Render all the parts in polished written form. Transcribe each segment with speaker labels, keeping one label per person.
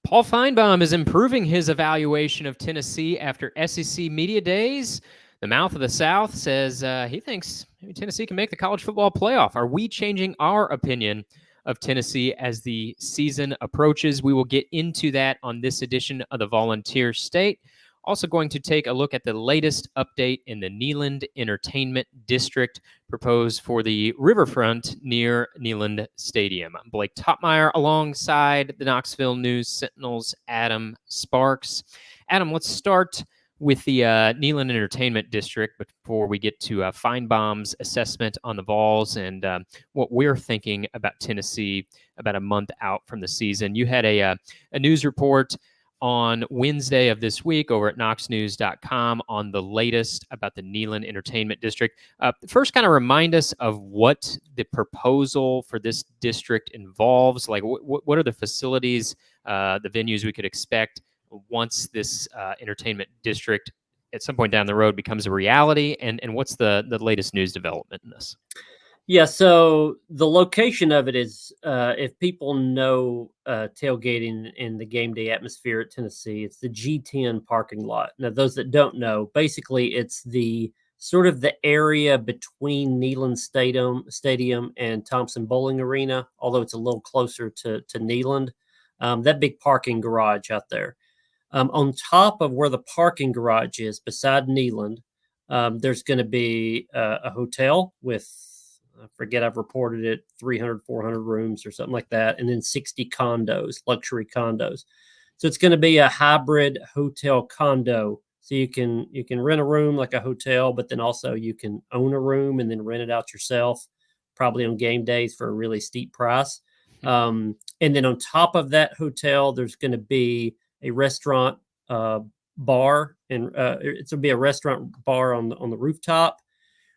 Speaker 1: Paul Finebaum is improving his evaluation of Tennessee after SEC Media Days. The mouth of the South says he thinks maybe Tennessee can make the college football playoff. Are we changing our opinion of Tennessee as the season approaches? We will get into that on this edition of the Volunteer State. Also going to take a look at the latest update in the Neyland Entertainment District proposed for the riverfront near Neyland Stadium. I'm Blake Toppmeyer alongside the Knoxville News Sentinel's Adam Sparks. Adam, let's start with the Neyland Entertainment District before we get to Finebaum's assessment on the Vols and what we're thinking about Tennessee about a month out from the season. You had a news report on Wednesday of this week over at knoxnews.com on the latest about the Neyland Entertainment District. First, kind of remind us of what the proposal for this district involves. Like, what are the facilities, the venues we could expect once this entertainment district at some point down the road becomes a reality? And what's the latest news development in this?
Speaker 2: Yeah, so the location of it is, if people know tailgating in the game day atmosphere at Tennessee, it's the G10 parking lot. Now, those that don't know, basically it's the sort of the area between Neyland Stadium and Thompson Bowling Arena, although it's a little closer to Neyland. That big parking garage out there. On top of where the parking garage is, beside Neyland, there's going to be a hotel with, I forget, I've reported it, 300, 400 rooms or something like that, and then 60 condos, luxury condos. So it's going to be a hybrid hotel condo. So you can rent a room like a hotel, but then also you can own a room and then rent it out yourself, probably on game days for a really steep price. And then on top of that hotel, there's going to be a restaurant bar, and it's going to be a restaurant bar on the rooftop,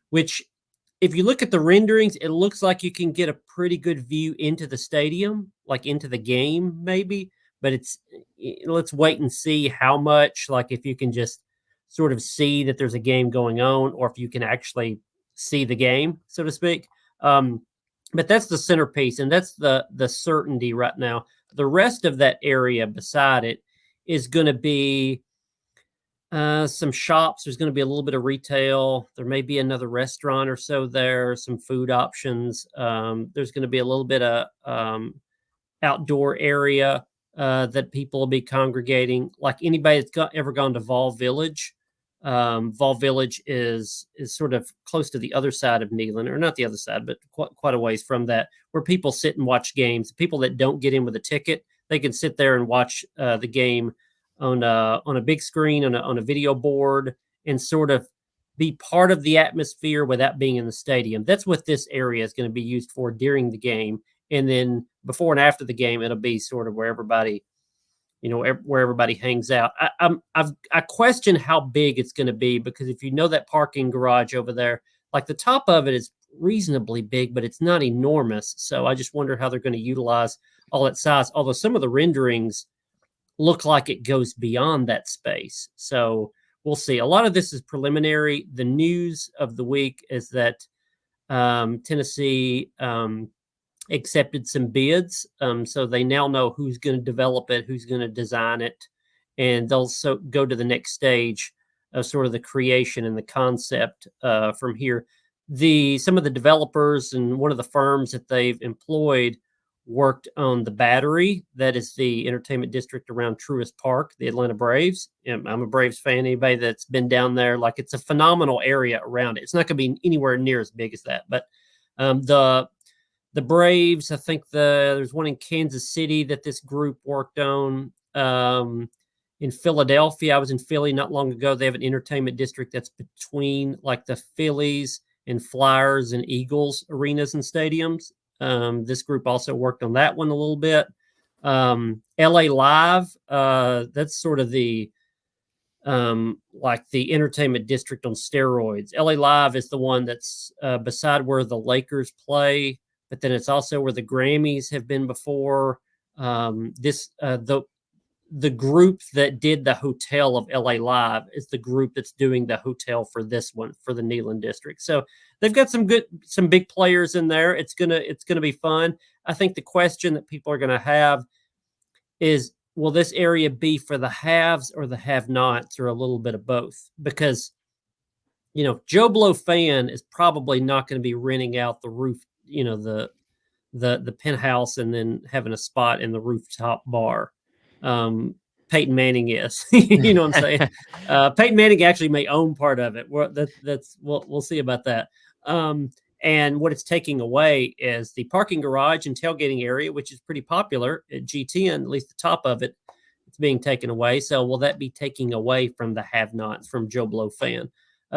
Speaker 2: which, if you look at the renderings, it looks like you can get a pretty good view into the stadium, like into the game maybe, but let's wait and see how much, like if you can just sort of see that there's a game going on, or if you can actually see the game, so to speak. But that's the centerpiece, and that's the certainty right now. The rest of that area beside it is going to be some shops. There's going to be a little bit of retail. There may be another restaurant or so there, some food options. There's going to be a little bit of outdoor area that people will be congregating. Like anybody that's ever gone to Vol Village, Vol Village is sort of close to the other side of Neyland, or not the other side, but quite a ways from that, where people sit and watch games. People that don't get in with a ticket, they can sit there and watch the game on a big screen, on a video board, and sort of be part of the atmosphere without being in the stadium. That's what this area is going to be used for during the game. And then before and after the game, it'll be sort of where everybody, where everybody hangs out. I question how big it's going to be, because if you know that parking garage over there, like the top of it is reasonably big, but it's not enormous. So I just wonder how they're going to utilize all that size. Although some of the renderings look like it goes beyond that space. So we'll see. A lot of this is preliminary. The news of the week is that Tennessee accepted some bids. So they now know who's going to develop it, who's going to design it, and they'll go to the next stage of sort of the creation and the concept from here. Some of the developers and one of the firms that they've employed worked on the Battery, that is the entertainment district around Truist Park, the Atlanta Braves. I'm a Braves fan. Anybody that's been down there, like, it's a phenomenal area around it. It's not going to be anywhere near as big as that, but the Braves, I think there's one in Kansas City that this group worked on. In Philadelphia, I was in Philly not long ago. They have an entertainment district that's between like the Phillies and Flyers and Eagles arenas and stadiums. This group also worked on that one a little bit. LA Live, that's sort of the like the entertainment district on steroids. LA Live is the one that's beside where the Lakers play, but then it's also where the Grammys have been before. The group that did the hotel of LA Live is the group that's doing the hotel for this one, for the Neyland district. So they've got some big players in there. It's gonna be fun. I think the question that people are gonna have is, will this area be for the haves or the have-nots, or a little bit of both? Because Joe Blow fan is probably not going to be renting out the roof, the penthouse, and then having a spot in the rooftop bar. Peyton Manning is, you know what I'm saying? Peyton Manning actually may own part of it. We'll see about that. And what it's taking away is the parking garage and tailgating area, which is pretty popular at G10, at least the top of it. It's being taken away. So will that be taking away from the have-nots, from Joe Blow fan?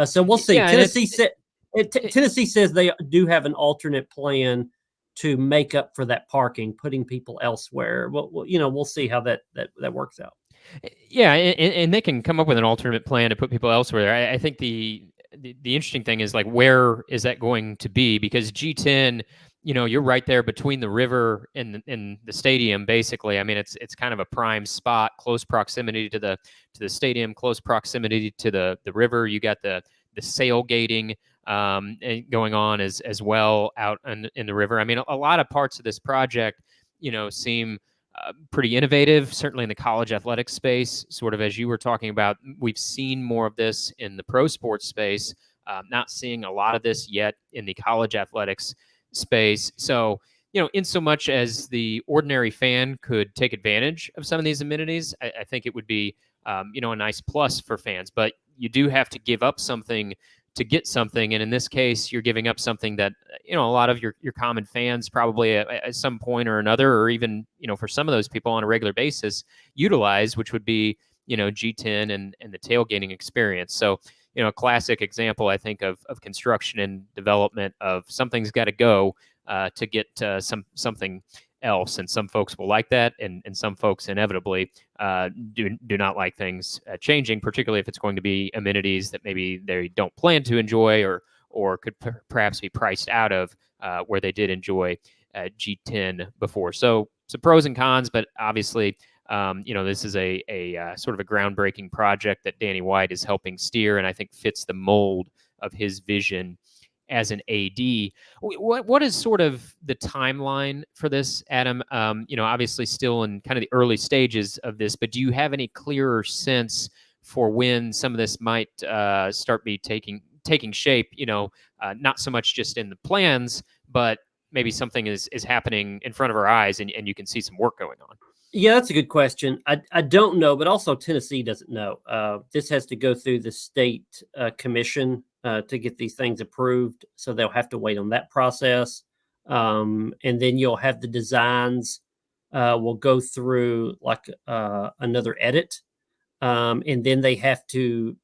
Speaker 2: So we'll see.
Speaker 1: Yeah,
Speaker 2: Tennessee says they do have an alternate plan to make up for that parking, putting people elsewhere. Well, we'll see how that works out.
Speaker 1: Yeah, and they can come up with an alternate plan to put people elsewhere. I think the interesting thing is, like, where is that going to be? Because G10, you're right there between the river and the stadium. Basically, I mean, it's kind of a prime spot, close proximity to the stadium, close proximity to the river. You got the sailgating going on as well out in the river. I mean, a lot of parts of this project, seem pretty innovative, certainly in the college athletics space, sort of as you were talking about. We've seen more of this in the pro sports space, not seeing a lot of this yet in the college athletics space. So, in so much as the ordinary fan could take advantage of some of these amenities, I think it would be, a nice plus for fans. But you do have to give up something to get something. And in this case, you're giving up something that, a lot of your common fans probably at some point or another, or even, for some of those people on a regular basis, utilize, which would be, G10 and the tailgating experience. So, a classic example, I think, of construction and development of something's got to go to get something else. And some folks will like that, and some folks inevitably do not like things changing, particularly if it's going to be amenities that maybe they don't plan to enjoy, or could perhaps be priced out of where they did enjoy G10 before. So some pros and cons, but obviously, this is a sort of a groundbreaking project that Danny White is helping steer, and I think fits the mold of his vision as an AD. What is sort of the timeline for this, Adam? Obviously still in kind of the early stages of this, but do you have any clearer sense for when some of this might start be taking shape? Not so much just in the plans, but maybe something is happening in front of our eyes, and you can see some work going on.
Speaker 2: Yeah, that's a good question. I don't know, but also Tennessee doesn't know. This has to go through the state commission to get these things approved. So they'll have to wait on that process. And then you'll have the designs will go through like another edit. And then they have to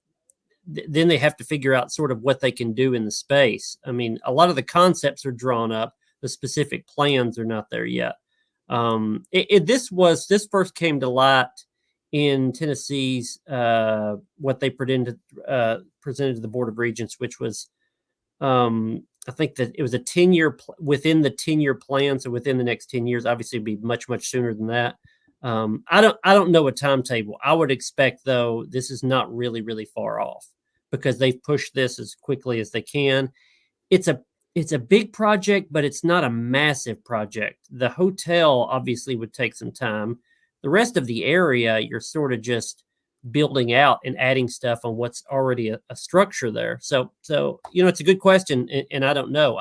Speaker 2: figure out sort of what they can do in the space. I mean, a lot of the concepts are drawn up. The specific plans are not there yet. This first came to light in Tennessee's what they presented to the Board of Regents, which was I think that it was a 10-year within the 10-year plan. So within the next 10 years, obviously it'd be much sooner than that. I don't know a timetable. I would expect, though, this is not really far off, because they've pushed this as quickly as they can. It's a big project, but it's not a massive project. The hotel obviously would take some time. The rest of the area, you're sort of just building out and adding stuff on what's already a structure there. So it's a good question, and I don't know.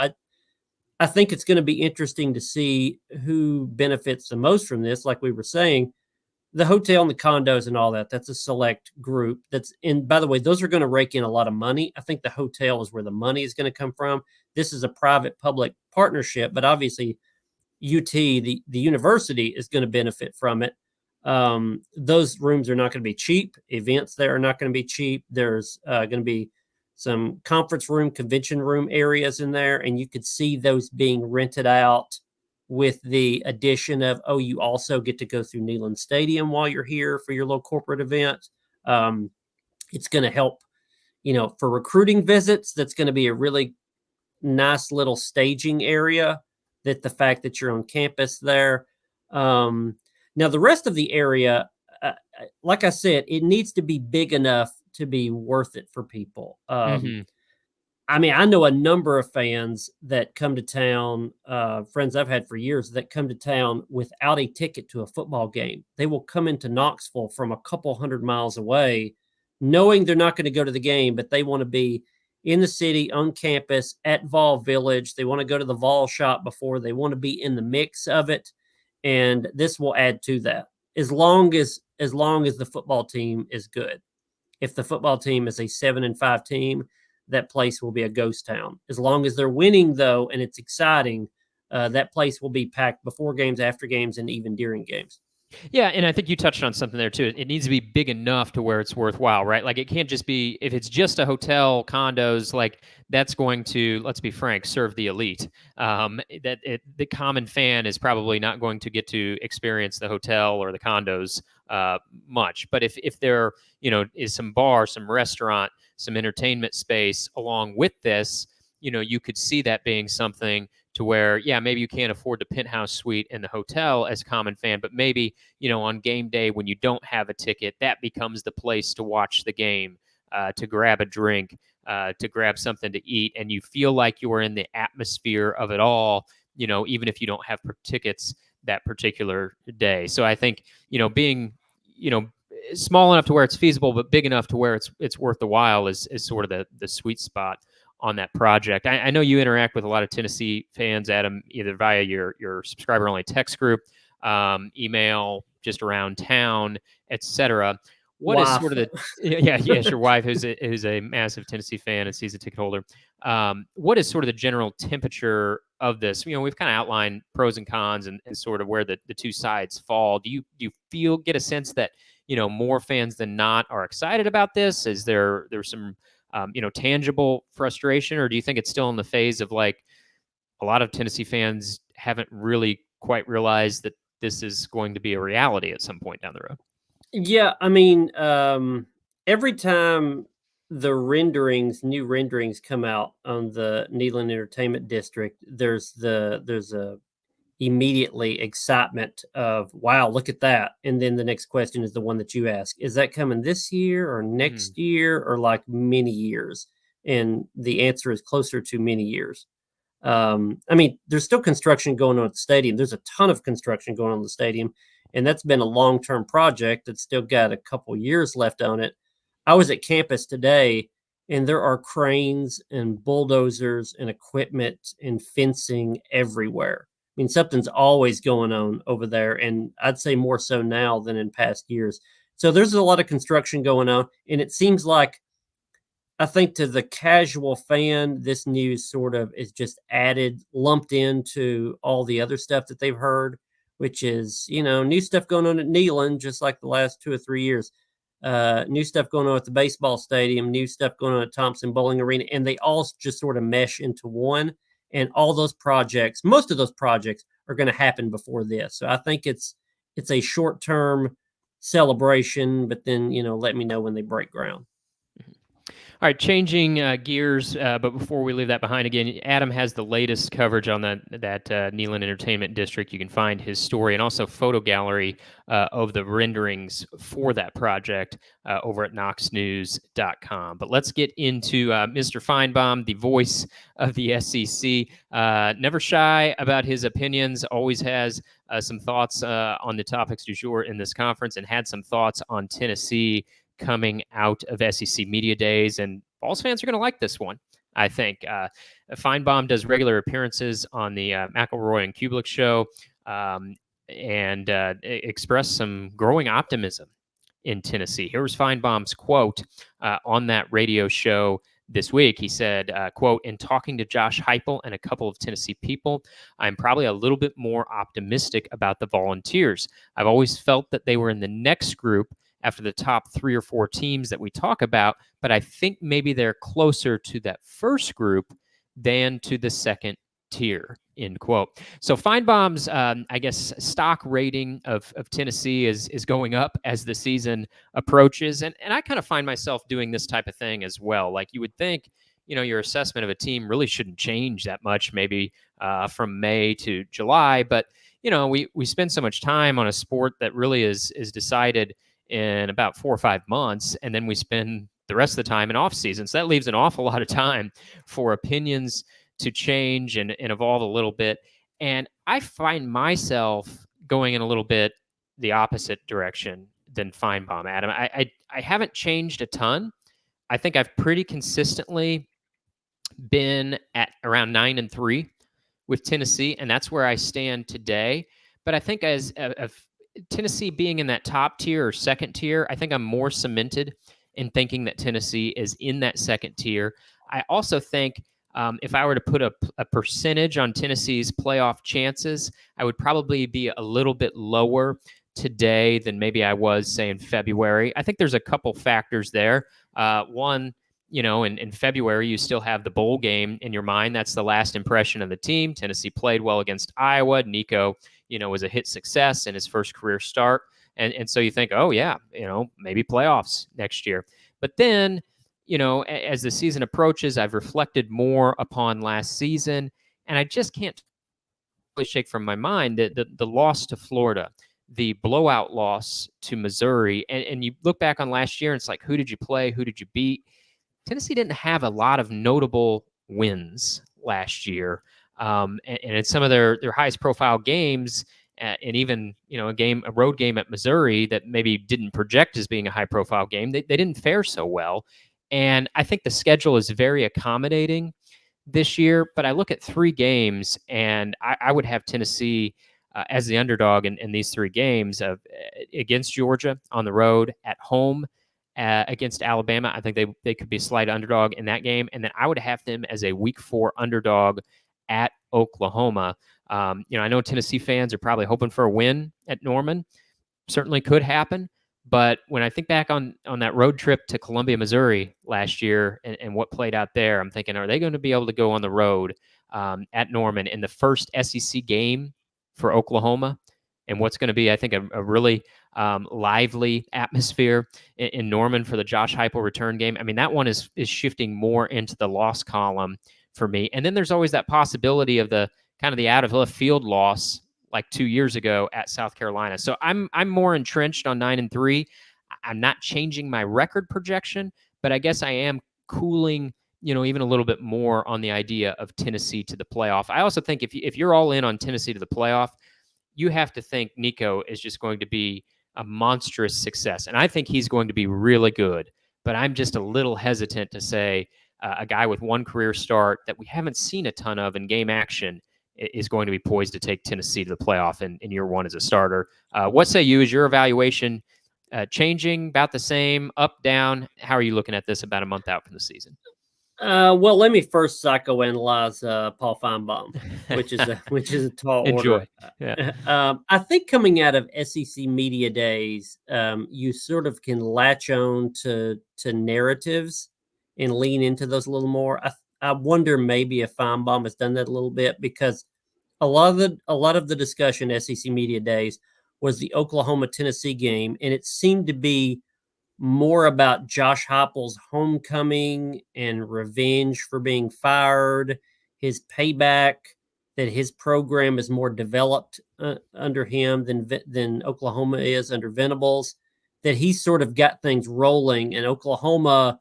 Speaker 2: I think it's going to be interesting to see who benefits the most from this. Like we were saying, the hotel and the condos and all that's a select group. By the way, those are going to rake in a lot of money. I think the hotel is where the money is going to come from. This is a private-public partnership, but obviously UT, the university, is going to benefit from it. Those rooms are not going to be cheap. Events there are not going to be cheap. There's going to be some conference room, convention room areas in there, and you could see those being rented out with the addition of, you also get to go through Neyland Stadium while you're here for your little corporate event. It's going to help, for recruiting visits. That's going to be a really nice little staging area, that the fact that you're on campus there. Now, the rest of the area, like I said, it needs to be big enough to be worth it for people. I mean, I know a number of fans that come to town, friends I've had for years that come to town without a ticket to a football game. They will come into Knoxville from a couple hundred miles away, knowing they're not going to go to the game, but they want to be in the city, on campus, at Vol Village. They want to go to the Vol shop before. They want to be in the mix of it, and this will add to that. As long as the football team is good. If the football team is a 7-5 team, that place will be a ghost town. As long as they're winning, though, and it's exciting, that place will be packed before games, after games, and even during games.
Speaker 1: Yeah, and I think you touched on something there too. It needs to be big enough to where it's worthwhile, right? Like it can't just be if it's just a hotel, condos, like that's going to, let's be frank, serve the elite. The common fan is probably not going to get to experience the hotel or the condos much. But if there, is some bar, some restaurant, some entertainment space along with this, you could see that being something to where, yeah, maybe you can't afford the penthouse suite in the hotel as a common fan, but maybe, on game day when you don't have a ticket, that becomes the place to watch the game, to grab a drink, to grab something to eat, and you feel like you are in the atmosphere of it all, even if you don't have tickets that particular day. So I think, being, small enough to where it's feasible, but big enough to where it's worth the while is sort of the sweet spot on that project. I know you interact with a lot of Tennessee fans, Adam, either via your subscriber-only text group, email, just around town, etc. What is sort of the yes, your wife who's a massive Tennessee fan and season ticket holder. What is sort of the general temperature of this? We've kind of outlined pros and cons and sort of where the two sides fall. Do you get a sense that more fans than not are excited about this? Is there's some tangible frustration, or do you think it's still in the phase of like a lot of Tennessee fans haven't really quite realized that this is going to be a reality at some point down the road?
Speaker 2: Yeah, I mean, every time the new renderings come out on the Neyland Entertainment District, there's a immediately excitement of, wow, look at that. And then the next question is the one that you ask, is that coming this year or next year or like many years? And the answer is closer to many years. I mean, there's still construction going on at the stadium. There's a ton of construction going on in the stadium, and that's been a long-term project that's still got a couple years left on it. I was at campus today, and there are cranes and bulldozers and equipment and fencing everywhere. I mean, something's always going on over there, and I'd say more so now than in past years. So there's a lot of construction going on, and it seems like, I think to the casual fan, this news sort of is just lumped into all the other stuff that they've heard, which is, new stuff going on at Neyland, just like the last 2 or 3 years. New stuff going on at the baseball stadium, new stuff going on at Thompson Bowling Arena, and they all just sort of mesh into one. And all those projects, most of those projects are going to happen before this. So I think it's a short-term celebration, but then, let me know when they break ground.
Speaker 1: All right, changing gears, but before we leave that behind again, Adam has the latest coverage on that Neyland Entertainment District. You can find his story and also photo gallery of the renderings for that project over at knoxnews.com. But let's get into Mr. Finebaum, the voice of the SEC. Never shy about his opinions, always has some thoughts on the topics du jour in this conference, and had some thoughts on Tennessee coming out of SEC Media Days, and Vols fans are going to like this one, I think. Finebaum does regular appearances on the McElroy and Kubelik show, and expressed some growing optimism in Tennessee. Here was Finebaum's quote on that radio show this week. He said, quote, "In talking to Josh Heupel and a couple of Tennessee people, I'm probably a little bit more optimistic about the Volunteers. I've always felt that they were in the next group after the top 3 or 4 teams that we talk about, but I think maybe they're closer to that first group than to the second tier," end quote. So Finebaum's, I guess, stock rating of Tennessee is going up as the season approaches. And I kind of find myself doing this type of thing as well. Like you would think, your assessment of a team really shouldn't change that much, maybe from May to July. But, we spend so much time on a sport that really is decided in about 4 or 5 months, and then we spend the rest of the time in offseason. So that leaves an awful lot of time for opinions to change and evolve a little bit. And I find myself going in a little bit the opposite direction than Finebaum, Adam. I haven't changed a ton. I think I've pretty consistently been at around 9-3 with Tennessee, and that's where I stand today. But I think as of Tennessee being in that top tier or second tier, I think I'm more cemented in thinking that Tennessee is in that second tier. I also think if I were to put a percentage on Tennessee's playoff chances, I would probably be a little bit lower today than maybe I was, say, in February. I think there's a couple factors there. One, in February, you still have the bowl game in your mind. That's the last impression of the team. Tennessee played well against Iowa. Nico, was a hit success in his first career start. And so you think, oh, yeah, maybe playoffs next year. But then, as the season approaches, I've reflected more upon last season, and I just can't really shake from my mind the loss to Florida, the blowout loss to Missouri. And you look back on last year, and it's like, who did you play? Who did you beat? Tennessee didn't have a lot of notable wins last year. And in some of their highest profile games, and even a road game at Missouri that maybe didn't project as being a high profile game, they didn't fare so well. And I think the schedule is very accommodating this year. But I look at 3 games, and I would have Tennessee as the underdog in these 3 games against Georgia on the road, at home against Alabama. I think they could be a slight underdog in that game. And then I would have them as a week 4 underdog at Oklahoma. I know Tennessee fans are probably hoping for a win at Norman. Certainly could happen. But when I think back on that road trip to Columbia, Missouri last year and what played out there, I'm thinking, are they going to be able to go on the road at Norman in the first SEC game for Oklahoma? And what's going to be, I think, a really lively atmosphere in Norman for the Josh Heupel return game. I mean, that one is shifting more into the loss column for me. And then there's always that possibility of the kind of the out of left field loss like 2 years ago at South Carolina. So I'm more entrenched on 9-3. I'm not changing my record projection, but I guess I am cooling, even a little bit more on the idea of Tennessee to the playoff. I also think if you're all in on Tennessee to the playoff, you have to think Nico is just going to be a monstrous success. And I think he's going to be really good. But I'm just a little hesitant to say a guy with one career start that we haven't seen a ton of in game action is going to be poised to take Tennessee to the playoff in year 1 as a starter. What say you? Is your evaluation changing, about the same, up, down? How are you looking at this about a month out from the season?
Speaker 2: Well, let me first psychoanalyze Paul Finebaum, which is a tall
Speaker 1: Enjoy.
Speaker 2: order.
Speaker 1: Yeah.
Speaker 2: I think coming out of SEC media days, you sort of can latch on to narratives and lean into those a little more. I wonder maybe if Finebaum has done that a little bit, because a lot of the discussion SEC media days was the Oklahoma Tennessee game, and it seemed to be more about Josh Heupel's homecoming and revenge for being fired, his payback, that his program is more developed under him than Oklahoma is under Venables, that he sort of got things rolling, and Oklahoma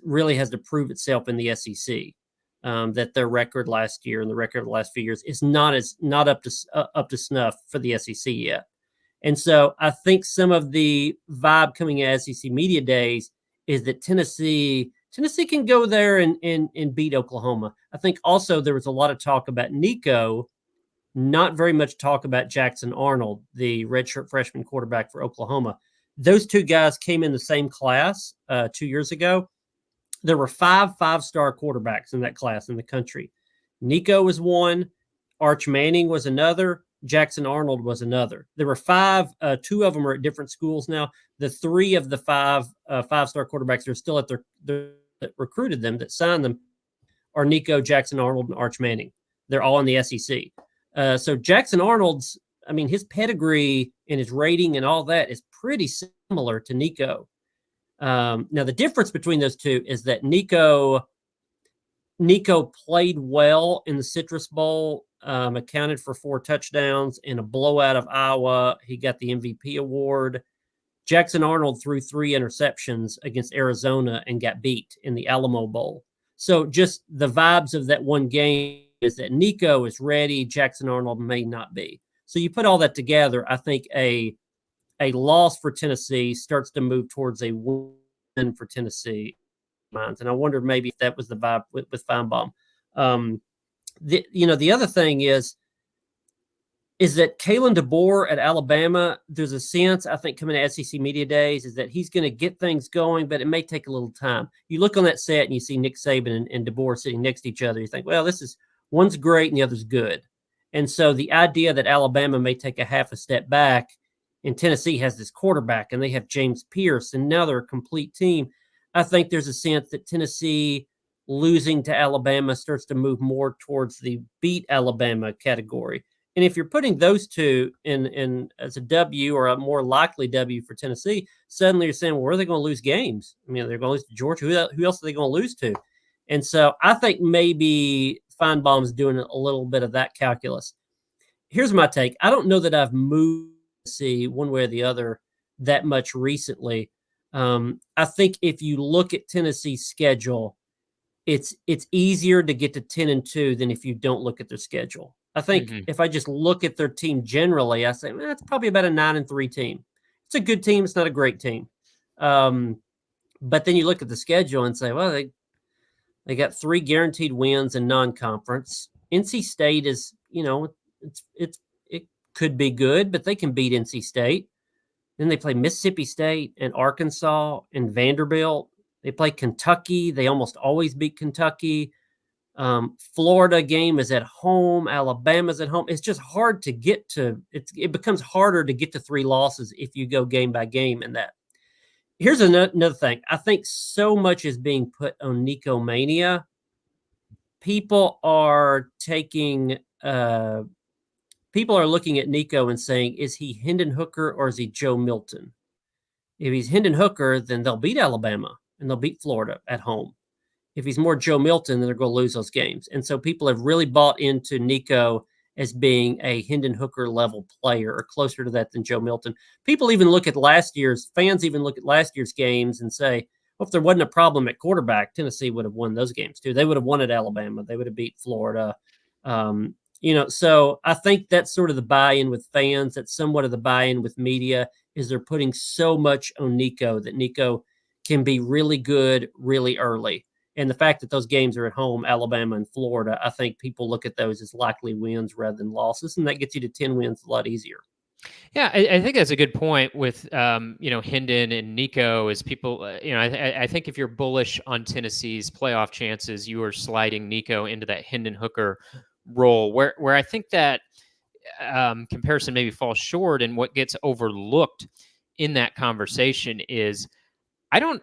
Speaker 2: really has to prove itself in the SEC. That their record last year and the record of the last few years is not up to snuff for the SEC yet. And so I think some of the vibe coming out of SEC media days is that Tennessee can go there and beat Oklahoma. I think also there was a lot of talk about Nico, not very much talk about Jackson Arnold, the redshirt freshman quarterback for Oklahoma. Those 2 guys came in the same class 2 years ago. There were 5 5-star quarterbacks in that class in the country. Nico was one. Arch Manning was another. Jackson Arnold was another. There were 5. 2 of them are at different schools now. The 3 of the 5 5-star quarterbacks that are still at their that recruited them, that signed them, are Nico, Jackson Arnold, and Arch Manning. They're all in the SEC. So Jackson Arnold's, his pedigree and his rating and all that is pretty similar to Nico. Now, the difference between those 2 is that Nico played well in the Citrus Bowl, accounted for 4 touchdowns in a blowout of Iowa. He got the MVP award. Jackson Arnold threw 3 interceptions against Arizona and got beat in the Alamo Bowl. So just the vibes of that one game is that Nico is ready, Jackson Arnold may not be. So you put all that together, I think a loss for Tennessee starts to move towards a win for Tennessee. And I wonder maybe if that was the vibe with Finebaum. The other thing is that Kalen DeBoer at Alabama, there's a sense, I think, coming to SEC Media Days, is that he's going to get things going, but it may take a little time. You look on that set and you see Nick Saban and DeBoer sitting next to each other. You think, well, one's great and the other's good. And so the idea that Alabama may take a half a step back and Tennessee has this quarterback and they have James Pierce and now they're a complete team, I think there's a sense that Tennessee losing to Alabama starts to move more towards the beat Alabama category. And if you're putting those two in as a W or a more likely W for Tennessee, suddenly you're saying, well, where are they going to lose games? I mean, they're going to lose to Georgia. Who else are they going to lose to? And so I think maybe Finebaum's doing a little bit of that calculus. Here's my take. I don't know that I've moved to see one way or the other that much recently. I think if you look at Tennessee's schedule, it's easier to get to 10-2 than if you don't look at their schedule. I think if I just look at their team generally, I say, it's probably about a 9-3 team. It's a good team. It's not a great team. But then you look at the schedule and say, well, they got 3 guaranteed wins in non-conference. NC State is, it could be good, but they can beat NC State. Then they play Mississippi State and Arkansas and Vanderbilt. They play Kentucky. They almost always beat Kentucky. Florida game is at home. Alabama's at home. It's just hard to get to. It becomes harder to get to 3 losses if you go game by game in that. Here's another thing. I think so much is being put on Nico Mania. People are looking at Nico and saying, is he Hendon Hooker or is he Joe Milton? If he's Hendon Hooker, then they'll beat Alabama and they'll beat Florida at home. If he's more Joe Milton, then they're going to lose those games. And so people have really bought into Nico as being a Hendon Hooker level player or closer to that than Joe Milton. Fans even look at last year's games and say, well, if there wasn't a problem at quarterback, Tennessee would have won those games too. They would have won at Alabama. They would have beat Florida. So I think that's sort of the buy-in with fans. That's somewhat of the buy-in with media, is they're putting so much on Nico that Nico can be really good really early. And the fact that those games are at home, Alabama and Florida, I think people look at those as likely wins rather than losses, and that gets you to 10 wins a lot easier.
Speaker 1: Yeah, I think that's a good point with, Hendon and Nico is people, I think if you're bullish on Tennessee's playoff chances, you are sliding Nico into that Hendon Hooker role where I think that comparison maybe falls short, and what gets overlooked in that conversation is I don't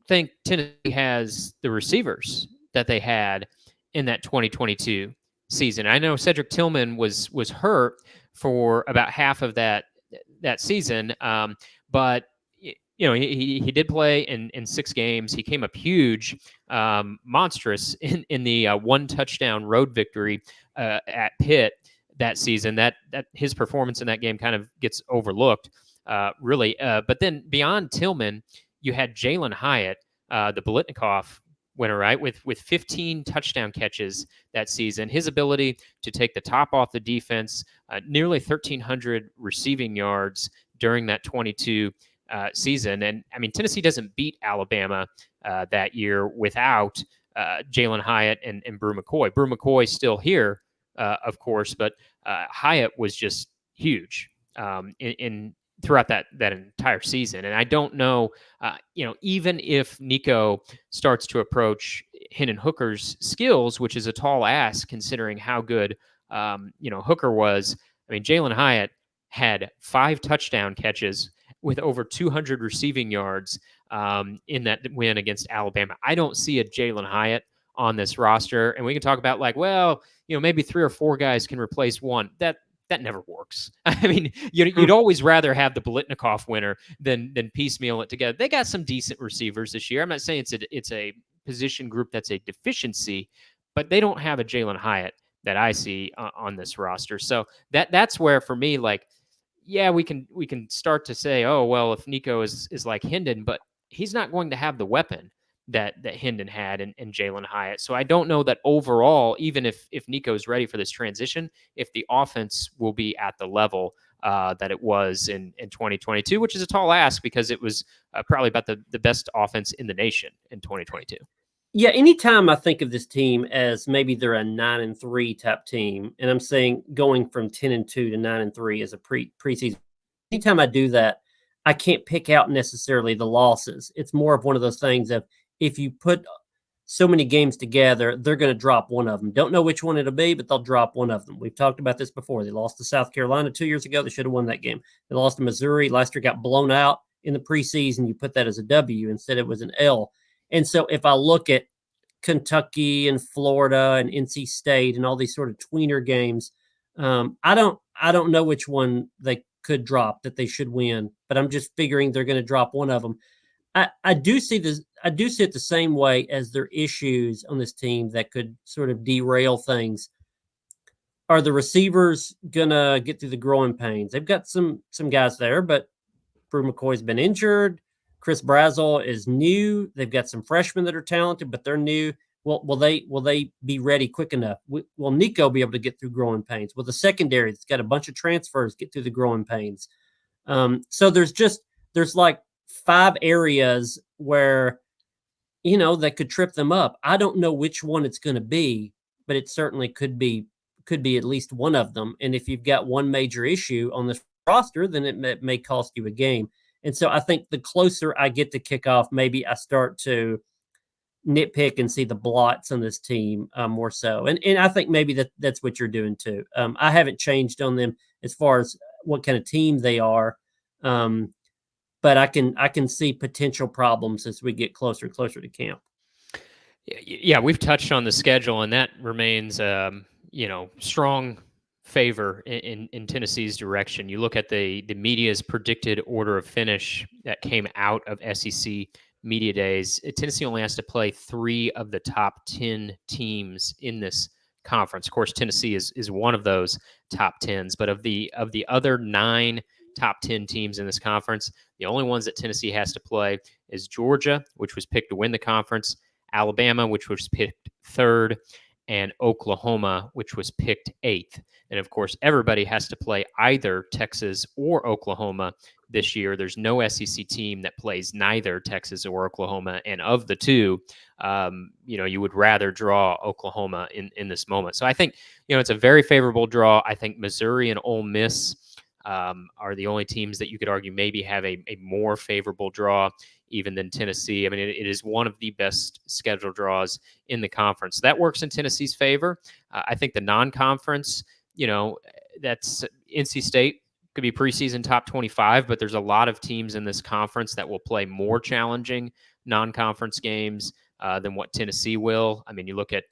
Speaker 1: think Tennessee has the receivers that they had in that 2022 season. I know Cedric Tillman was hurt for about half of that season, but he did play in 6 games. He came up huge, monstrous in the 1 touchdown road victory at Pitt that season. That his performance in that game kind of gets overlooked, really. But then beyond Tillman, you had Jalen Hyatt, the Biletnikoff winner, right, with 15 touchdown catches that season. His ability to take the top off the defense, nearly 1,300 receiving yards during that 22 season. And I mean, Tennessee doesn't beat Alabama that year without Jalen Hyatt and Brew McCoy. Brew McCoy still here, of course, but Hyatt was just huge in throughout that entire season. And I don't know, even if Nico starts to approach Hendon Hooker's skills, which is a tall ask considering how good, Hooker was. I mean, Jalen Hyatt had 5 touchdown catches with over 200 receiving yards in that win against Alabama. I don't see a Jalen Hyatt on this roster. And we can talk about maybe 3 or 4 guys can replace one. That never works. I mean, you'd always rather have the Biletnikoff winner than piecemeal it together. They got some decent receivers this year. I'm not saying it's a position group that's a deficiency, but they don't have a Jalen Hyatt that I see on this roster. So that's where, for me, yeah, we can start to say, oh well, if Nico is like Hendon, but he's not going to have the weapon that Hendon had and Jalen Hyatt. So I don't know that overall, even if Nico is ready for this transition, if the offense will be at the level that it was in 2022, which is a tall ask because it was probably about the best offense in the nation in 2022.
Speaker 2: Yeah, anytime I think of this team as maybe they're a 9-3 type team, and I'm saying going from 10-2 to 9-3 as a preseason, anytime I do that, I can't pick out necessarily the losses. It's more of one of those things of if you put so many games together, they're going to drop one of them. Don't know which one it'll be, but they'll drop one of them. We've talked about this before. They lost to South Carolina 2 years ago. They should have won that game. They lost to Missouri. Last year got blown out in the preseason. You put that as a W. Instead, it was an L. And so if I look at Kentucky and Florida and NC State and all these sort of tweener games, I don't know which one they could drop that they should win, but I'm just figuring they're going to drop one of them. I do see this. I do see it the same way as their issues on this team that could sort of derail things. Are the receivers gonna get through the growing pains? They've got some guys there, but Brew McCoy's been injured. Chris Brazel is new. They've got some freshmen that are talented, but they're new. Well, will they be ready quick enough? Will Nico be able to get through growing pains? Will the secondary that's got a bunch of transfers get through the growing pains? So there's like 5 areas where, that could trip them up. I don't know which one it's going to be, but it certainly could be at least one of them. And if you've got one major issue on this roster, then it may cost you a game. And so I think the closer I get to kickoff, maybe I start to nitpick and see the blots on this team more so. And I think maybe that's what you're doing too. I haven't changed on them as far as what kind of team they are. But I can see potential problems as we get closer and closer to camp.
Speaker 1: Yeah, we've touched on the schedule, and that remains, strong favor in Tennessee's direction. You look at the media's predicted order of finish that came out of SEC media days. Tennessee only has to play 3 of the top 10 teams in this conference. Of course, Tennessee is one of those top 10s, but of the other 9 top 10 teams in this conference, the only ones that Tennessee has to play is Georgia, which was picked to win the conference, Alabama, which was picked 3rd, and Oklahoma, which was picked 8th. And of course, everybody has to play either Texas or Oklahoma this year. There's no SEC team that plays neither Texas or Oklahoma. And of the two, you would rather draw Oklahoma in this moment. So I think, it's a very favorable draw. I think Missouri and Ole Miss are the only teams that you could argue maybe have a more favorable draw even than Tennessee. I mean, it is one of the best schedule draws in the conference. That works in Tennessee's favor. I think the non-conference, that's NC State could be preseason top 25, but there's a lot of teams in this conference that will play more challenging non-conference games than what Tennessee will. I mean, you look at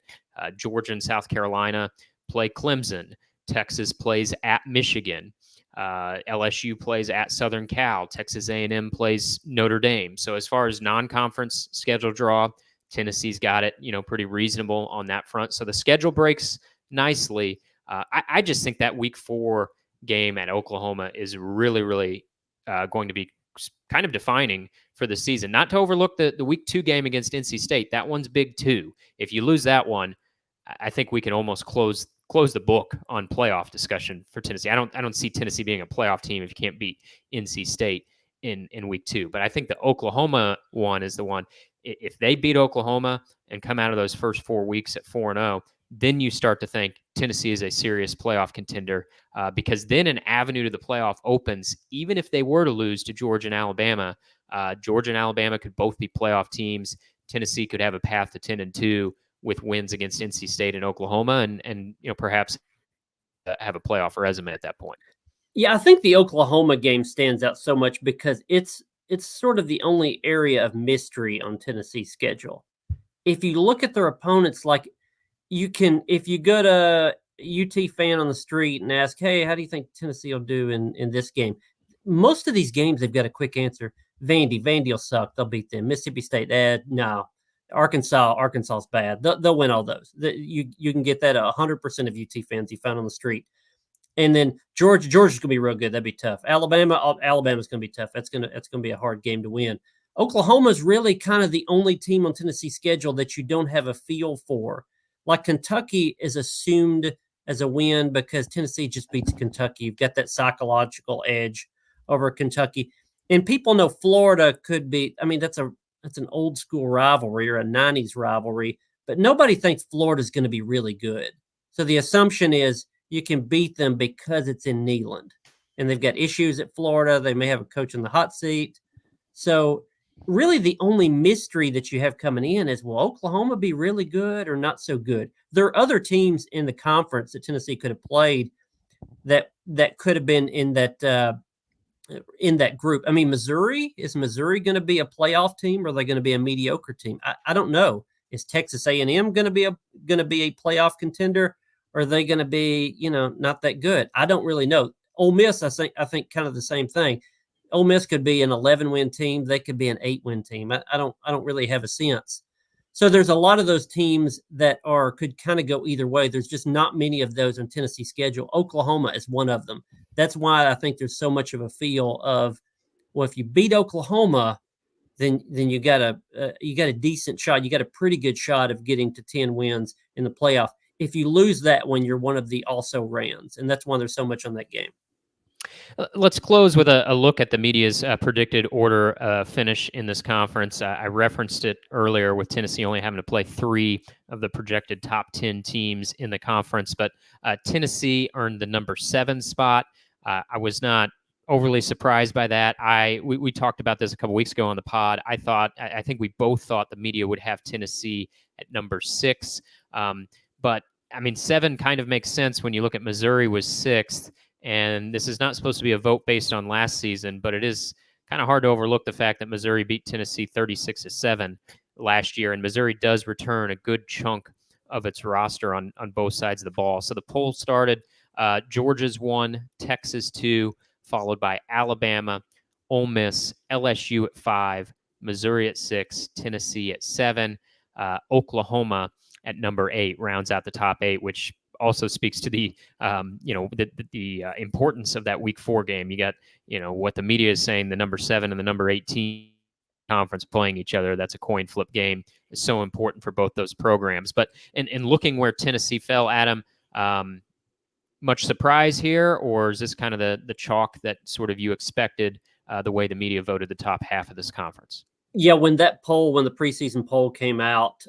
Speaker 1: Georgia and South Carolina play Clemson. Texas plays at Michigan. LSU plays at Southern Cal. Texas A&M plays Notre Dame. So as far as non-conference schedule draw, Tennessee's got it, pretty reasonable on that front. So the schedule breaks nicely. I just think that week 4 game at Oklahoma is really, really going to be kind of defining for the season. Not to overlook the week 2 game against NC State. That one's big too. If you lose that one, I think we can almost close the book on playoff discussion for Tennessee. I don't see Tennessee being a playoff team if you can't beat NC State in week 2. But I think the Oklahoma one is the one. If they beat Oklahoma and come out of those first 4 weeks at 4-0, then you start to think Tennessee is a serious playoff contender because then an avenue to the playoff opens. Even if they were to lose to Georgia and Alabama, Georgia and Alabama could both be playoff teams. Tennessee could have a path to 10-2 with wins against NC State and Oklahoma, and perhaps have a playoff resume at that point.
Speaker 2: Yeah, I think the Oklahoma game stands out so much because it's sort of the only area of mystery on Tennessee's schedule. If you look at their opponents, like if you go to UT fan on the street and ask, hey, how do you think Tennessee will do in this game? Most of these games, they've got a quick answer. Vandy will suck. They'll beat them. Mississippi State, no. Arkansas's bad. They'll win all those. You can get that 100% of UT fans you found on the street. And then Georgia's going to be real good. That'd be tough. Alabama's going to be tough. That's going to be a hard game to win. Oklahoma's really kind of the only team on Tennessee's schedule that you don't have a feel for. Like Kentucky is assumed as a win because Tennessee just beats Kentucky. You've got that psychological edge over Kentucky. And people know Florida could be, I mean, that's an old school rivalry or a 90s rivalry, but nobody thinks Florida's going to be really good. So the assumption is you can beat them because it's in Neyland. And they've got issues at Florida. They may have a coach in the hot seat. So really the only mystery that you have coming in is, will Oklahoma be really good or not so good? There are other teams in the conference that Tennessee could have played that could have been in that group. I mean, is Missouri going to be a playoff team, or are they going to be a mediocre team? I don't know. Is Texas A&M going to be a playoff contender, or are they going to be, not that good? I don't really know. Ole Miss, I think kind of the same thing. Ole Miss could be an 11-win team. They could be an 8-win team. I don't really have a sense. So there's a lot of those teams that could kind of go either way. There's just not many of those on Tennessee's schedule. Oklahoma is one of them. That's why I think there's so much of a feel of, well, if you beat Oklahoma, then you got a decent shot. You got a pretty good shot of getting to 10 wins in the playoff. If you lose that one, you're one of the also rans, and that's why there's so much on that game.
Speaker 1: Let's close with a look at the media's predicted order finish in this conference. I referenced it earlier with Tennessee only having to play 3 of the projected top 10 teams in the conference, but Tennessee earned the number 7 spot. I was not overly surprised by that. We talked about this a couple weeks ago on the pod. I think we both thought the media would have Tennessee at number 6, but I mean 7 kind of makes sense when you look at Missouri was 6th. And this is not supposed to be a vote based on last season, but it is kind of hard to overlook the fact that Missouri beat Tennessee 36-7 last year, and Missouri does return a good chunk of its roster on both sides of the ball. So the poll started, Georgia's 1, Texas 2, followed by Alabama, Ole Miss, LSU at 5, Missouri at 6, Tennessee at 7, Oklahoma at number 8 rounds out the top 8, which also speaks to the importance of that week 4 game. You got, what the media is saying, the number 7 and the number 18 conference playing each other. That's a coin flip game. It's so important for both those programs. But in looking where Tennessee fell, Adam, much surprise here, or is this kind of the chalk that sort of you expected the way the media voted the top half of this conference?
Speaker 2: Yeah, when the preseason poll came out,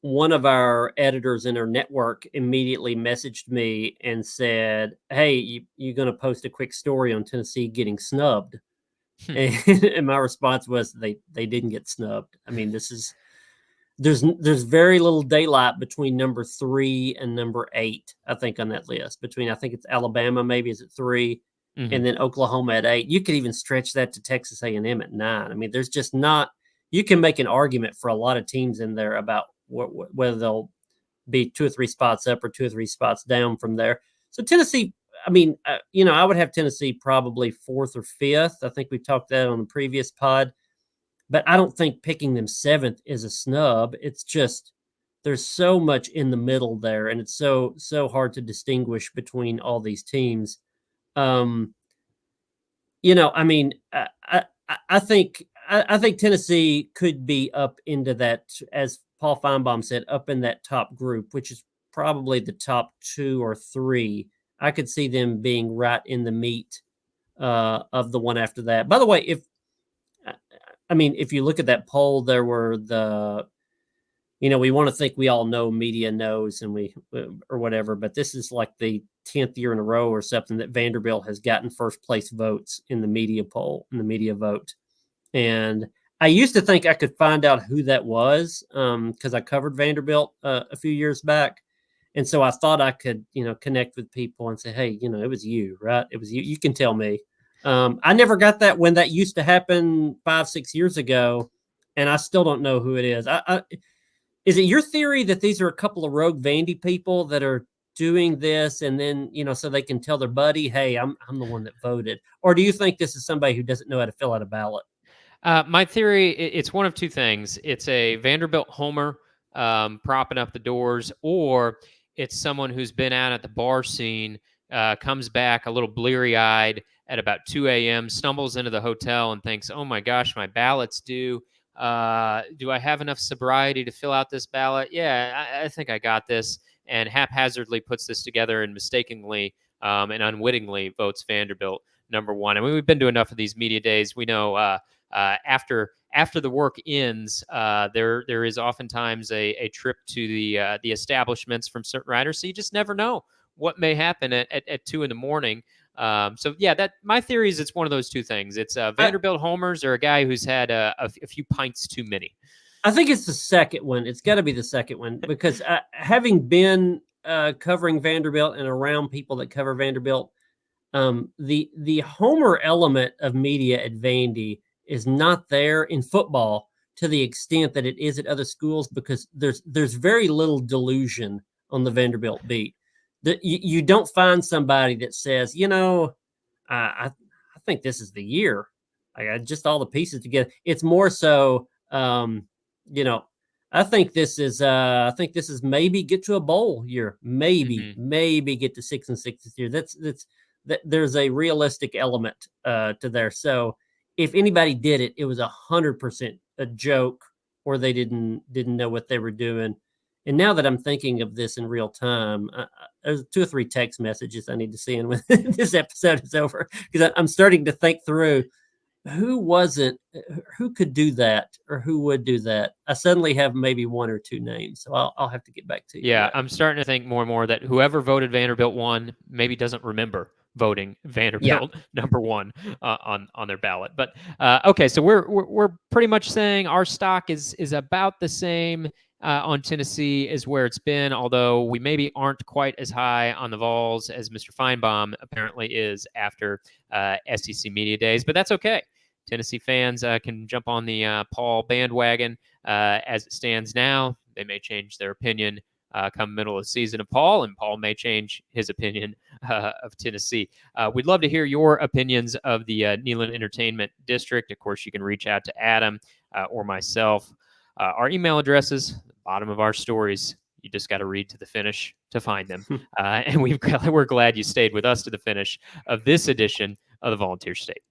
Speaker 2: one of our editors in our network immediately messaged me and said, "Hey, you're going to post a quick story on Tennessee getting snubbed?" And my response was, they didn't get snubbed. I mean, there's very little daylight between number 3 and number 8, I think, on that list. I think it's Alabama, maybe is at 3, and then Oklahoma at 8. You could even stretch that to Texas A&M at 9. I mean, there's just not. You can make an argument for a lot of teams in there about whether they'll be 2 or 3 spots up or 2 or 3 spots down from there. So Tennessee, I mean, I would have Tennessee probably 4th or 5th. I think we talked that on the previous pod, but I don't think picking them 7th is a snub. It's just there's so much in the middle there, and it's so hard to distinguish between all these teams. I mean, I think Tennessee could be up into that, as Paul Finebaum said, up in that top group, which is probably the top 2 or 3. I could see them being right in the meat of the one after that. By the way, if you look at that poll, there were we want to think we all know, media knows, and or whatever, but this is like the 10th year in a row or something that Vanderbilt has gotten first place votes in the media poll, in the media vote. And I used to think I could find out who that was because I covered Vanderbilt a few years back. And so I thought I could, connect with people and say, hey, it was you, right? It was you. You can tell me. I never got that when that used to happen 5-6 years ago, and I still don't know who it is. Is it your theory that these are a couple of rogue Vandy people that are doing this, and then, so they can tell their buddy, hey, I'm the one that voted? Or do you think this is somebody who doesn't know how to fill out a ballot?
Speaker 1: My theory, it's one of two things. It's a Vanderbilt homer propping up the doors, or it's someone who's been out at the bar scene comes back a little bleary-eyed at about 2 a.m., stumbles into the hotel and thinks, oh my gosh, my ballot's due. Do I have enough sobriety to fill out this ballot? Yeah, I think I got this. And haphazardly puts this together and mistakenly and unwittingly votes Vanderbilt number one. I mean, we've been to enough of these media days. We know after the work ends, there is oftentimes a trip to the establishments from certain writers. So you just never know what may happen at 2 a.m. So yeah, that my theory is it's one of those two things. It's Vanderbilt homers or a guy who's had a few pints too many.
Speaker 2: I think it's the second one. It's got to be the second one because having been covering Vanderbilt and around people that cover Vanderbilt, the homer element of media at Vandy is not there in football to the extent that it is at other schools because there's very little delusion on the Vanderbilt beat. You don't find somebody that says, I think this is the year. I got just all the pieces together. It's more so, I think this is maybe get to a bowl year, maybe get to 6-6 this year. There's a realistic element to there. So if anybody did it, it was 100% a joke, or they didn't know what they were doing. And now that I'm thinking of this in real time, there's 2 or 3 text messages I need to send when this episode is over, because I'm starting to think through who could do that or who would do that. I suddenly have maybe 1 or 2 names, so I'll have to get back to you.
Speaker 1: Yeah, I'm starting to think more and more that whoever voted Vanderbilt one maybe doesn't remember voting Vanderbilt number one on their ballot. But okay, so we're pretty much saying our stock is about the same on Tennessee as where it's been, although we maybe aren't quite as high on the Vols as Mr. Finebaum apparently is after SEC Media Days. But that's okay. Tennessee fans can jump on the Paul bandwagon as it stands now. They may change their opinion come middle of the season of Paul, and Paul may change his opinion of Tennessee. We'd love to hear your opinions of the Neyland Entertainment District. Of course, you can reach out to Adam or myself. Our email addresses, the bottom of our stories. You just got to read to the finish to find them. And we're glad you stayed with us to the finish of this edition of the Volunteer State.